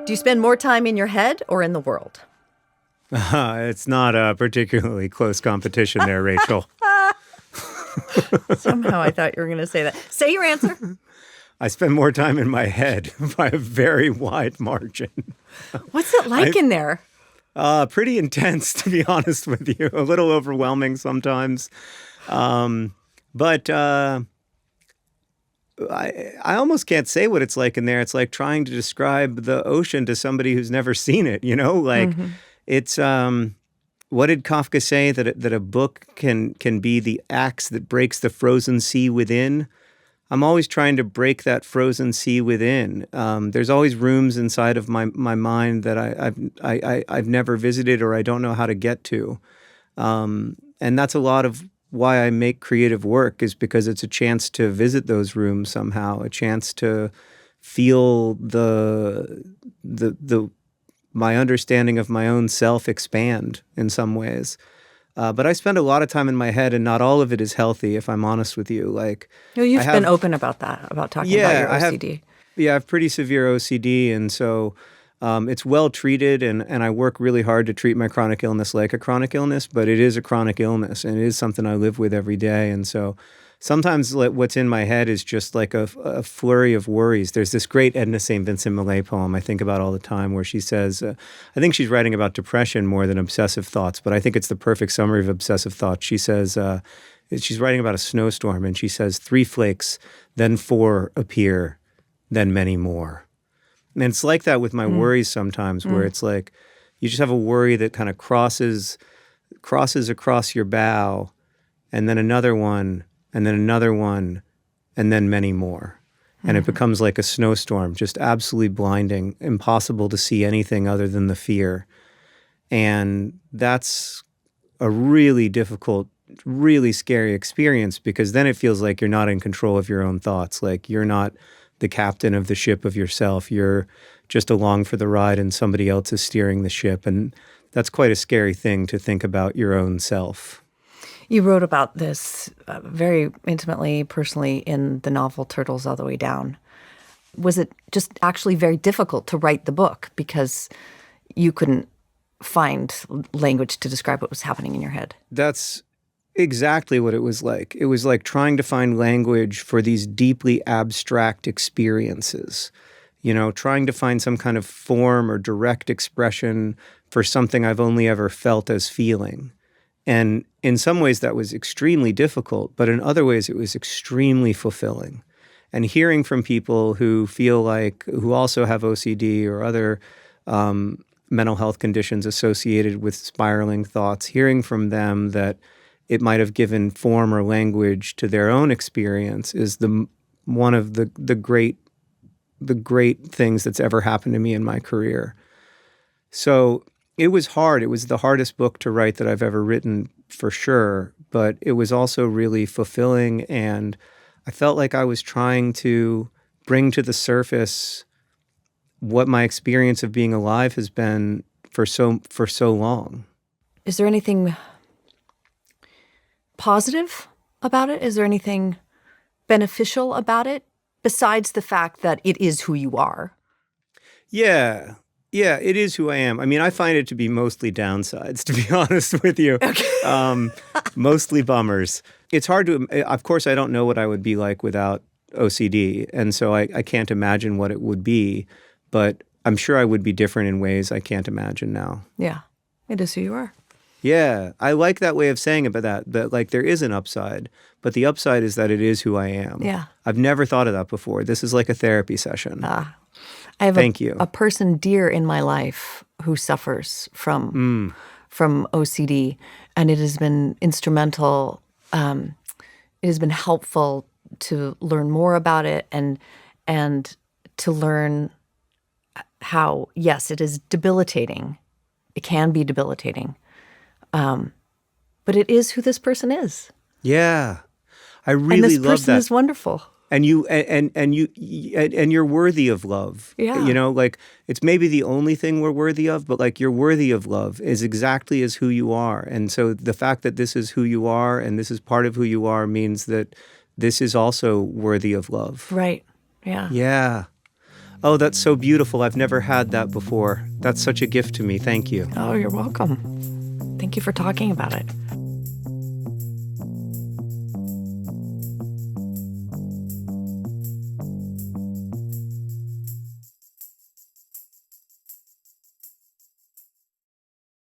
Do you spend more time in your head or in the world? It's not a particularly close competition there, Rachel. Somehow I thought you were going to say that. Say your answer. I spend more time in my head by a very wide margin. What's it like in there? Pretty intense, to be honest with you. A little overwhelming sometimes. But I almost can't say what it's like in there. It's like trying to describe the ocean to somebody who's never seen it, you know? Like, it's, what did Kafka say? That a book can be the axe that breaks the frozen sea within? I'm always trying to break that frozen sea within. There's always rooms inside of my mind that I've never visited or I don't know how to get to. And that's a lot of why I make creative work, is because it's a chance to visit those rooms somehow, a chance to feel my understanding of my own self expand in some ways. But I spend a lot of time in my head, and not all of it is healthy, if I'm honest with you. Like, You've been open about that, about talking about your OCD. I have pretty severe OCD, and so it's well treated, and I work really hard to treat my chronic illness like a chronic illness, but it is a chronic illness, and it is something I live with every day. And so sometimes what's in my head is just like a flurry of worries. There's this great Edna St. Vincent Millay poem I think about all the time where she says, I think she's writing about depression more than obsessive thoughts, but I think it's the perfect summary of obsessive thoughts. She says, she's writing about a snowstorm, and she says, 3 flakes, then 4 appear, then many more. And it's like that with my worries sometimes, where it's like you just have a worry that kind of crosses across your bow, and then another one, and then another one, and then many more. And it becomes like a snowstorm, just absolutely blinding, impossible to see anything other than the fear. And that's a really difficult, really scary experience, because then it feels like you're not in control of your own thoughts. Like, you're not the captain of the ship of yourself. You're just along for the ride, and somebody else is steering the ship. And that's quite a scary thing to think about your own self. You wrote about this very intimately, personally, in the novel Turtles All the Way Down. Was it just actually very difficult to write the book because you couldn't find language to describe what was happening in your head? That's exactly what it was like. It was like trying to find language for these deeply abstract experiences. You know, trying to find some kind of form or direct expression for something I've only ever felt as feeling. And in some ways that was extremely difficult, but in other ways it was extremely fulfilling. And hearing from people who who also have OCD or other mental health conditions associated with spiraling thoughts, hearing from them that it might have given form or language to their own experience is one of the great things that's ever happened to me in my career. So it was hard. It was the hardest book to write that I've ever written, for sure. But it was also really fulfilling, and I felt like I was trying to bring to the surface what my experience of being alive has been for so long. Is there anything positive about it? Is there anything beneficial about it besides the fact that it is who you are? Yeah, it is who I am. I mean, I find it to be mostly downsides, to be honest with you. Okay. Mostly bummers. It's hard to, of course, I don't know what I would be like without OCD, and so I can't imagine what it would be, but I'm sure I would be different in ways I can't imagine now. Yeah, it is who you are. Yeah, I like that way of saying about that like there is an upside, but the upside is that it is who I am. Yeah. I've never thought of that before. This is like a therapy session. I have Thank you. A person dear in my life who suffers from OCD, and it has been instrumental. It has been helpful to learn more about it and to learn how, yes, it is debilitating. It can be debilitating. But it is who this person is. Yeah, I really love that. And this person is wonderful. And you're worthy of love. Yeah. You know, like it's maybe the only thing we're worthy of, but like you're worthy of love is exactly as who you are. And so the fact that this is who you are and this is part of who you are means that this is also worthy of love. Right. Yeah. Yeah. Oh, that's so beautiful. I've never had that before. That's such a gift to me. Thank you. Oh, you're welcome. Thank you for talking about it.